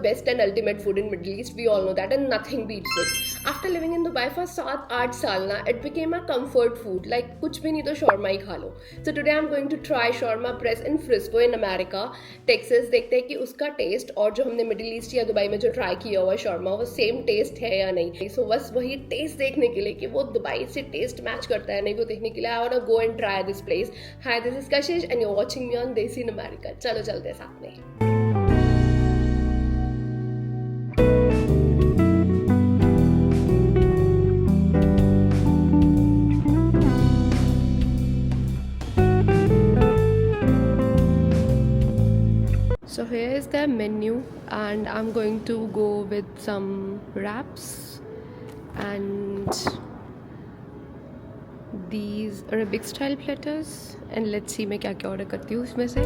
best and ultimate food in Middle East. We all know that, and nothing beats it. After living in Dubai for 7-8 साल ना, it became a comfort food. Like कुछ भी नहीं तो shawarma ही खा लो. So today I'm going to try shawarma press in Frisco in America, Texas. देखते हैं कि उसका टेस्ट और जो हमने मिडिल ईस्ट या दुबई में जो ट्राई किया हुआ shawarma वो सेम टेस्ट है या नहीं. So बस वही टेस्ट देखने के लिए कि वो दुबई से टेस्ट मैच करता है नहीं, वो देखने के लिए I wanna go and try this place. Hi, this is Kashish and you're watching me on Desi in America. चलो चलते हैं साथ में. So here is their menu and I'm going to go with some wraps and these Arabic style platters and let's see मैं क्या क्या order करती हूँ इसमें से.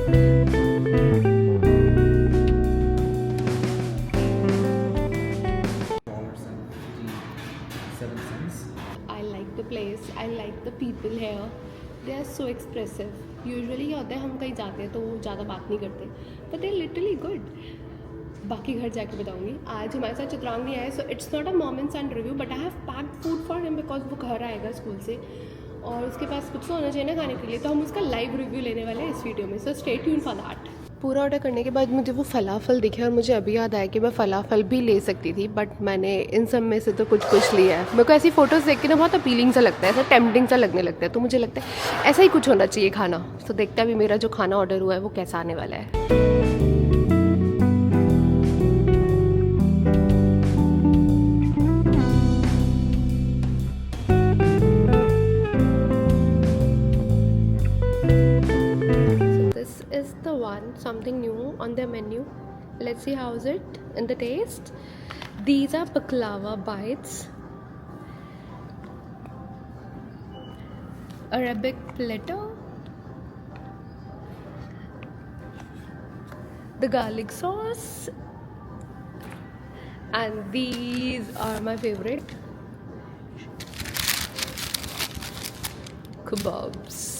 I like the place, I like the people here. They are so expressive. Usually क्या होता है हम कहीं जाते हैं तो ज़्यादा बात नहीं करते, but they're literally good. बाकी घर जाके बताऊंगी. आज हमारे साथ चित्रांग नहीं आया, so it's not a mom and son review, but I have packed food for him because वो घर आएगा स्कूल से और उसके पास कुछ तो होना चाहिए ना खाने के लिए, तो हम उसका लाइव रिव्यू लेने वाले हैं इस वीडियो में. So stay tune for that. पूरा ऑर्डर करने के बाद मुझे वो फलाफल दिखे और मुझे अभी याद आया कि मैं फलाफल भी ले सकती थी, बट मैंने इन सब में से तो कुछ लिया है. मेरे को ऐसी फ़ोटोज़ देख के ना बहुत अपीलिंग सा लगता है, ऐसा टेम्पटिंग सा लगने लगता है, तो मुझे लगता है ऐसा ही कुछ होना चाहिए खाना. तो देखते हैं अभी मेरा जो खाना ऑर्डर हुआ है वो कैसा आने वाला है. Is the one something new on their menu. Let's see how is it in the taste. These are baklava bites, Arabic platter, the garlic sauce, and these are my favorite, kebabs.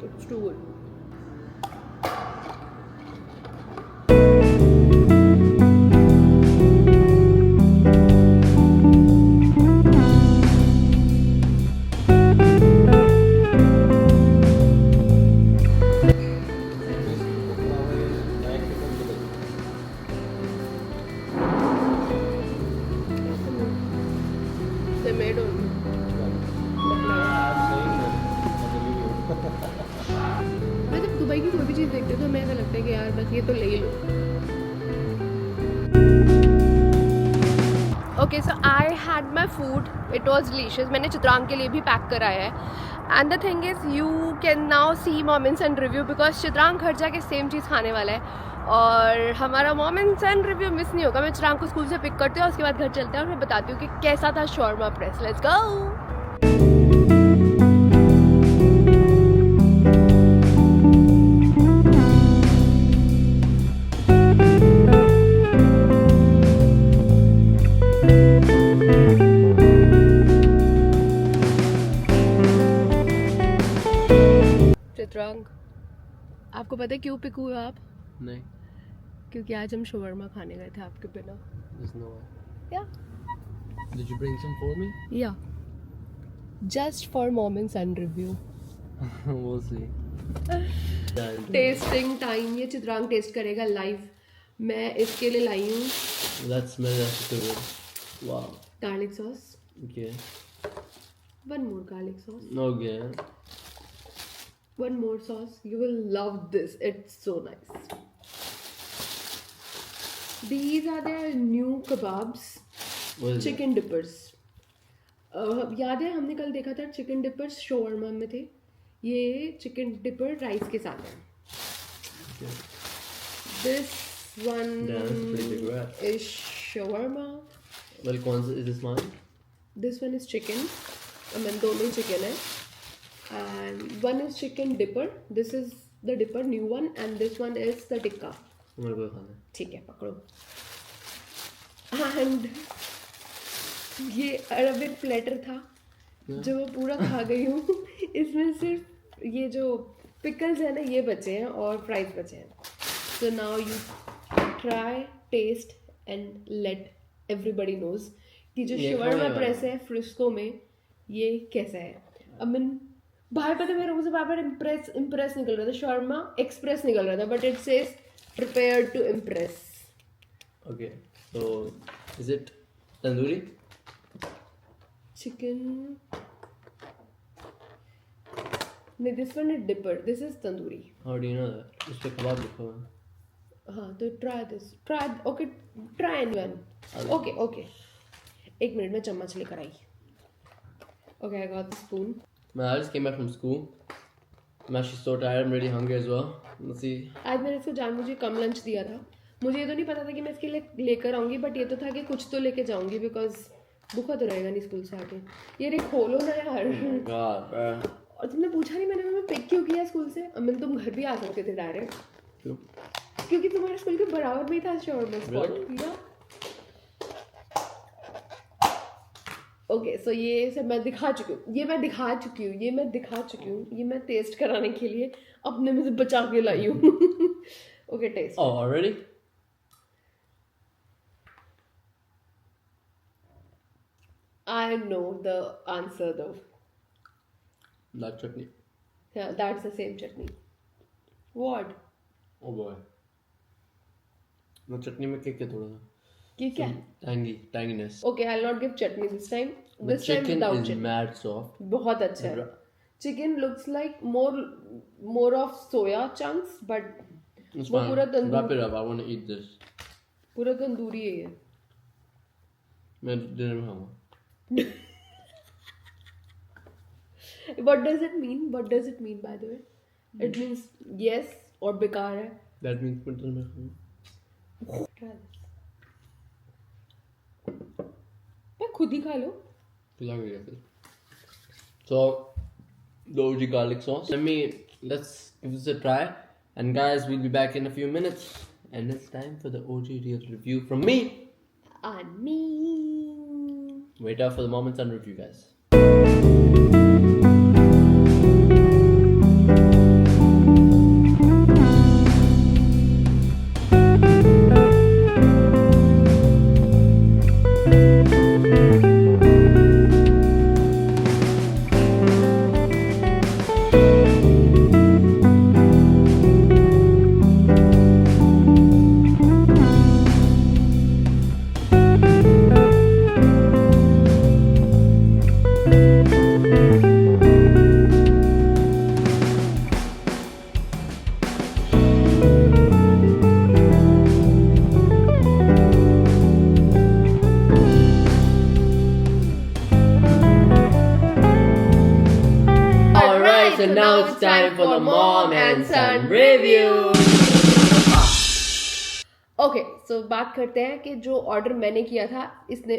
It's too good. They made only. मैं जब Dubai की कोई भी चीज़ देखती हूँ तो मैं ऐसा लगता है कि यार बस ये तो ले ही लो. Okay, so I had my food, it was delicious. मैंने चित्रांग के लिए भी पैक कराया है. And the thing is you can now see mom and son review because Chitrang घर जाके सेम चीज़ खाने वाला है और हमारा mom and son review miss नहीं होगा. मैं चित्रांग को स्कूल से पिक करती हूँ, उसके बाद घर चलते हैं और मैं बताती हूँ कि कैसा था shawarma press. Let's go. Chitrang, आपको पता है क्यों पिक हुए आप? नहीं. क्योंकि आज हम शवरमा खाने गए थे आपके बिना. There's no way. Yeah. Did you bring some for me? Yeah. Just for mom and son review. We'll see. Testing time. ये चित्रांग टेस्ट करेगा लाइव. मैं इसके लिए लाई हूँ. That smells actually good. Wow. Garlic sauce. Okay. One more garlic sauce. Okay. One more sauce. You will love this. It's so nice. These are their new kebabs. Chicken dippers. याद है हमने कल देखा था चिकन डिपर्स शवरमा में थे. ये chicken dipper rice के साथ है. This one is shawarma. Well, is this mine? This one is chicken. I mean, दोनों chicken है. And one is chicken dipper. This is the dipper, new one, and this one is the tikka. मेरे को खाना है. ठीक है, पकड़ो. And ये अरबिक प्लेटर था जो मैं पूरा खा गई हूँ. इसमें सिर्फ ये जो पिकल्स है ना ये बचे हैं और फ्राइज बचे हैं. So now you try test and let everybody knows कि जो ये शवरमा खाने प्रेस वाला है फ्रिस्को में ये कैसा है. अब मैं बाहर पता मेरे मुझे बार बार इम्प्रेस निकल रहा था, शवरमा एक्सप्रेस निकल रहा था, but it says prepare to impress. Okay. So, is it tandoori? Chicken नहीं, this one is dipper, this is tandoori. How do you know that? उस पे कबाब लिखा हुआ है. हाँ तो try this, try okay, try and one. Okay okay, एक minute में चम्मच लेकर आई. Okay I got the spoon. Man, I just came back from school. I'm actually so tired. I'm really hungry as well. Let's see. आज मैंने इसको जानबूझ के कम लंच दिया था. मुझे ये तो नहीं पता था कि मैं इसके लिए लेकर आऊँगी, बट ये तो था कि कुछ तो लेके जाऊँगी बिकॉज भूखा तो रहेगा नहीं स्कूल से आके. ये रे खोलो ना यार. God, bro. और तुमने पूछा नहीं मैंने पिक क्यों किया स्कूल से. अमिन तुम घर भी आ सकते थे डायरेक्ट, Cool. क्योंकि तुम्हारे स्कूल के बराबर में ही था शॉर्मा स्पॉट. ओके सो ये सब मैं दिखा चुकी हूँ, ये मैं दिखा चुकी हूँ, ये मैं टेस्ट कराने के लिए अपने में से बचा के लाई हूँ. Okay test. Oh, already? I know the answer though. That chutney. Yeah, that's the same chutney. What? Oh boy. No chutney में क्या थोड़ा सा. ये क्या? Tanginess. Okay, I'll not give chutney this time. The This time chicken without is chutney. mad soft. बहुत अच्छा है. Chicken looks like more of soya chunks, but It's वो fine. पूरा Wrap tandoori, it up. I want to eat this. पूरा तंदूरी है ये. मैं dinner में खाऊंगा. What does it mean? What does it mean by the way? It means yes और बेकार है. That means मैं dinner में खाऊंगा. Try this. मैं खुद ही खा लो. खिला के गया फिर. So, the OG garlic sauce. Let's give this a try. And guys, we'll be back in a few minutes. And it's time for the OG real review from me. On me. Wait out for the moments and review, guys. Alright, so now it's time for the mom and son review. Okay so बात करते हैं कि जो order मैंने किया था इसने,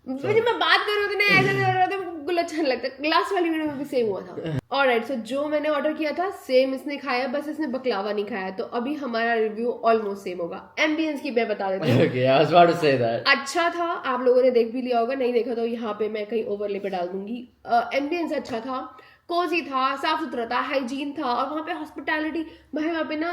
मुझे मैं बात कर रही थी ना ऐसा कर रहा था बिल्कुल अच्छा नहीं लगता. लास्ट वाली वीडियो में भी सेम हुआ था. ऑलराइट सो जो मैंने ऑर्डर किया था सेम इसने खाया, बस इसने बकलावा नहीं खाया. तो अभी हमारा रिव्यू ऑलमोस्ट सेम होगा. एम्बियंस की मैं बता देती हूँ. Okay, I was about to say that. अच्छा था, आप लोगों ने देख भी लिया होगा, नहीं देखा तो यहाँ पे मैं कहीं ओवरले पे डाल दूंगी. एम्बियंस अच्छा था, कोजी था, साफ सुथरा था, हाइजीन था. और वहाँ पे हॉस्पिटैलिटी, भाई वहाँ पे ना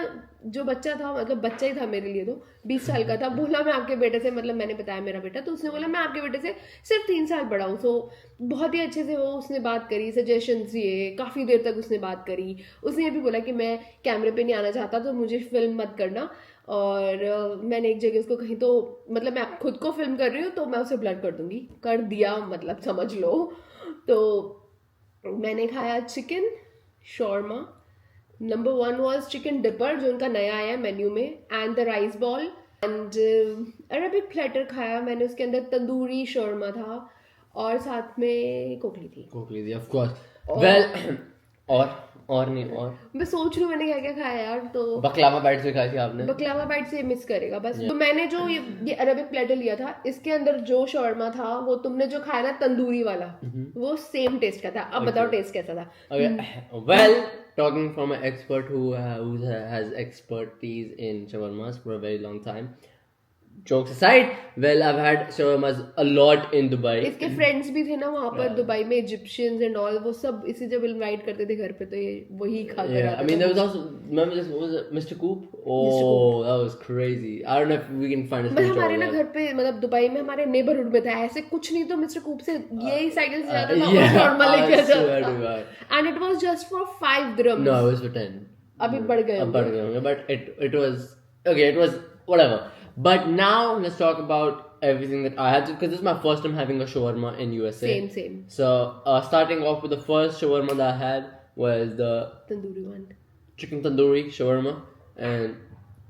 जो बच्चा था, मतलब बच्चा ही था मेरे लिए, तो 20 साल का था, बोला मैं आपके बेटे से, मतलब मैंने बताया मेरा बेटा, तो उसने बोला मैं आपके बेटे से सिर्फ 3 साल बड़ा हूँ. सो बहुत ही अच्छे से वो उसने बात करी, सजेशंस दिए, काफ़ी देर तक उसने बात करी. उसने ये भी बोला कि मैं कैमरे पे नहीं आना चाहता तो मुझे फिल्म मत करना. और मैंने एक जगह उसको कहीं, तो मतलब मैं खुद को फिल्म कर रही हूँ तो मैं उसे ब्लर कर दूंगी, कर दिया मतलब समझ लो. तो मैंने खाया chicken shawarma. Number 1 was chicken dipper जो उनका नया आया मेन्यू में, and the rice ball and Arabic platter खाया मैंने. उसके अंदर तंदूरी शॉर्मा था और साथ में कोकली थी. कोकली थी, of course. Well, और नहीं, और मैं सोच रही हूँ मैंने क्या क्या खाया यार. तो बकलावा बाइट से खाई थी आपने. बकलावा बाइट से मिस करेगा बस. तो मैंने जो ये अरबिक प्लेटर लिया था, इसके अंदर जो शॉर्मा था वो तुमने जो खाया ना तंदूरी वाला, वो सेम टेस्ट का था. अब बताओ टेस्ट कैसा था. Okay. Well, talking from an expert who has expertise in shawarmas for a very long time, jokes aside, well, I've had shawarmas a lot in Dubai. इसके फ्रेंड्स भी थे ना वहाँ पर दुबई में, इजिप्शियंस एंड ऑल, वो सब इसे जब इनवाइट करते थे घर पे तो ये वही खा कर Yeah, I mean, there was also, remember this, what was it, Mr. Coop? Oh, that was crazy. I don't know if we can find a मतलब screenshot हमारे of ना that. घर पे, मतलब दुबई में हमारे नेबरहुड में था, ऐसे कुछ नहीं तो मिस्टर कूप से यही साइकिल से जाता था और Yeah, नॉर्मल लेके I swear जाता to था, God. And it was just for 5 dirhams. No, it was for 10. अभी बढ़ गए अब बढ़ गए होंगे, but it was okay. It was whatever. But now let's talk about everything that I had because this is my first time having a shawarma in USA. Same. So starting off with the first shawarma that I had was the tandoori one. chicken tandoori shawarma, and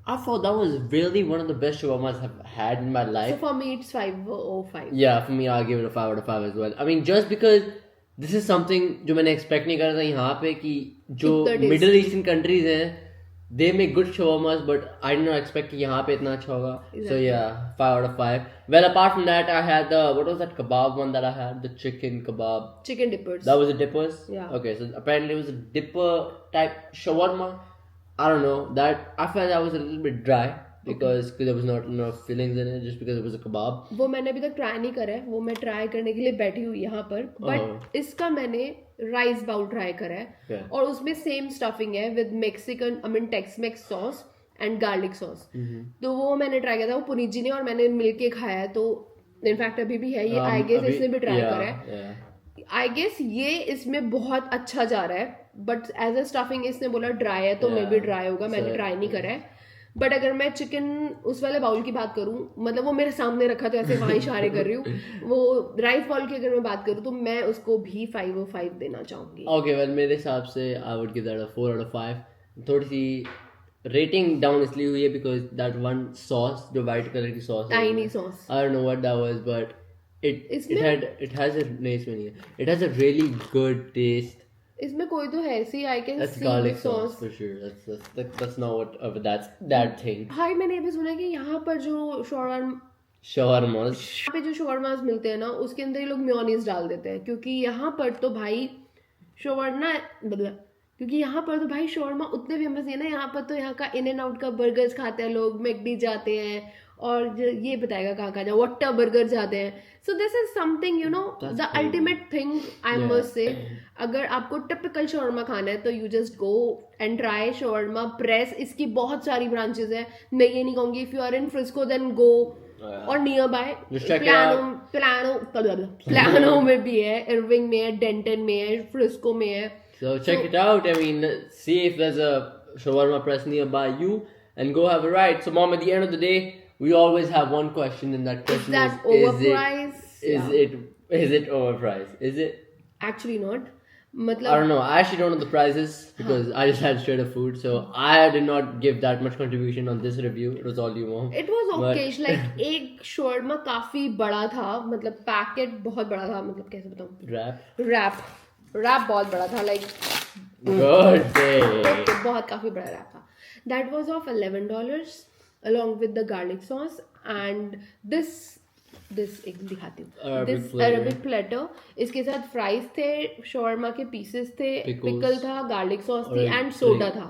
I thought that was really one of the best shawarmas I've had in my life. So for me it's 5/5. Yeah, for me, I'll give it a 5 out of 5 as well. I mean, just because this is something जो मैंने expect नहीं करा था यहाँ पे कि जो इतना Middle Eastern countries हैं, they make good shawarmas, but I did not expect कि यहाँ पे इतना अच्छा होगा. So yeah, 5 out of 5. Well, apart from that, I had the, what was that kebab one that I had? The chicken kebab. Chicken dippers. That was a dippers? Yeah. Okay, so apparently it was a dipper type shawarma. I don't know. That I felt that was a little bit dry. Because there was not enough fillings in it, just because it was a kebab. वो मैंने अभी तक try नहीं करा है, वो मैं try करने के लिए बैठी हुई यहाँ पर, बट इसका मैंने राइस बाउल ट्राई करा है. Okay. और उसमें सेम स्टफिंग है with Mexican, I mean takes-makes sauce and garlic sauce. तो वो मैंने ट्राई किया था, वो पुनीत जी ने और मैंने मिलके खाया है. तो इनफैक्ट अभी भी है ये, आई गेस इसने भी ट्राई करा है. आई गेस ये इसमें बहुत अच्छा जा रहा है, बट एज अ स्टफिंग इसने बोला ड्राई है, तो मे भी ड्राई होगा. मैंने ट्राई नहीं करा है. बट अगर मैं चिकन उस वाले बाउल की बात करूं, मतलब वो मेरे सामने रखा तो ऐसे वहां इशारे कर रही हूँ. वो राइस बाउल की अगर मैं बात करूं तो मैं उसको भी 5/5 देना चाहूंगी. Okay, well, मेरे हिसाब से I would give that a 4 out of 5. थोड़ी सी रेटिंग डाउन इसलिए हुई है because that one sauce, जो white color की sauce है, tiny sauce. I don't know what that was, but it has a नहीं इसमें नहीं है. It has a really good taste. इसमें कोई तो है see, I can That's see garlic sauce sauce. for sure. That's not whatever that thing. भाई मैंने ये भी सुना है कि यहाँ पर जो Shawarmas. यहाँ पे जो शॉर्मास मिलते हैं ना, उसके अंदर ये लोग मेयोनीज डाल देते हैं, क्योंकि यहाँ पर तो भाई शॉर्मा क्योंकि यहाँ पर तो भाई शॉर्मा उतने फेमस है ना. यहाँ पर तो यहाँ का इन एंड आउट का बर्गर्स खाते हैं लोग, मैकडी जाते हैं, और ये बताएगा कहाँ कहाँ जाओ, वट्टा बर्गर जाते हैं. So this is something, you know, the ultimate thing I must say. अगर आपको टिपिकल शॉर्मा खाना है तो you just go and try Shawarma Press. इसकी बहुत सारी ब्रांचेस है, मैं ये नहीं कहूँगी. If you are in Frisco then go, और नियर बाय प्लानो में भी है, इरविंग में है, डेंटन में है, फ्रिस्को में है. So check it out. I mean, see if there's a shawarma press nearby you, and go have a ride. So, Mom, at the end of the day, we always have one question, and that question Is that is overpriced? Is it overpriced? Is it? Actually not. I मतलब don't know. I actually don't know the prices because I just had straight up food, so I did not give that much contribution on this review. It was all you, Mom. it was okay. Like एक shawarma काफी बड़ा था, मतलब packet बहुत बड़ा था, मतलब कैसे बताऊँ, रैप बहुत बड़ा था, लाइक Good day. बहुत काफी बड़ा रैप था. That was of $11 along with the garlic sauce and this एक दिखाती हूँ, this Arabic platter. इसके साथ फ्राइज थे, शॉर्मा के पीसेस थे, पिकल था, गार्लिक सॉस थी एंड सोडा था.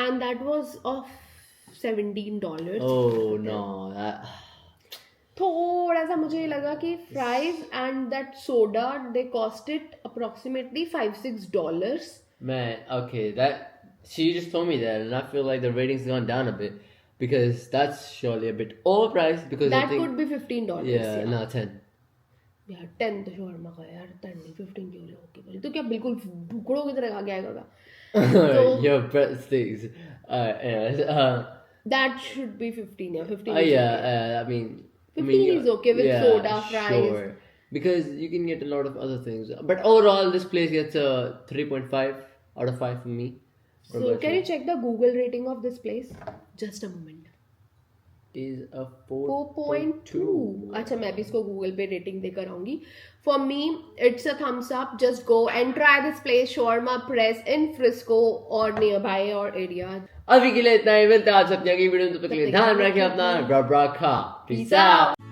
And that was of $17. Oh no, थोड़ा सा मुझे लगा कि fries and that soda they costed approximately $5-6. Man, okay, that she just told me that, and I feel like the rating's gone down a bit because that's surely a bit overpriced. Because that I think, could be $15. yeah, no, 10. यार 10 तो shawarma का है यार, 10 नहीं 15 क्यों लोगे बोले तो क्या बिल्कुल भूखड़ों की तरह खा के आएगा. Your breadsticks. That should be 15. Yeah, 15. I mean, 15 is okay with soda, fries. Sure. Because you can get a lot of other things. But overall, this place gets a 3.5 out of 5 from me. So can you check the Google rating of this place? Just a moment. Is a 4.2. अच्छा, मैं भी इसको Google पे rating देकर आऊंगी. For me, it's a thumbs up. Just go and try this place, Shawarma Press in Frisco or nearby or area. अभी के लिए इतना ही. मिलता है आप सबसे अगली वीडियो में. तब तक के लिए ध्यान रखें अपना. Bra bra ka. Peace out.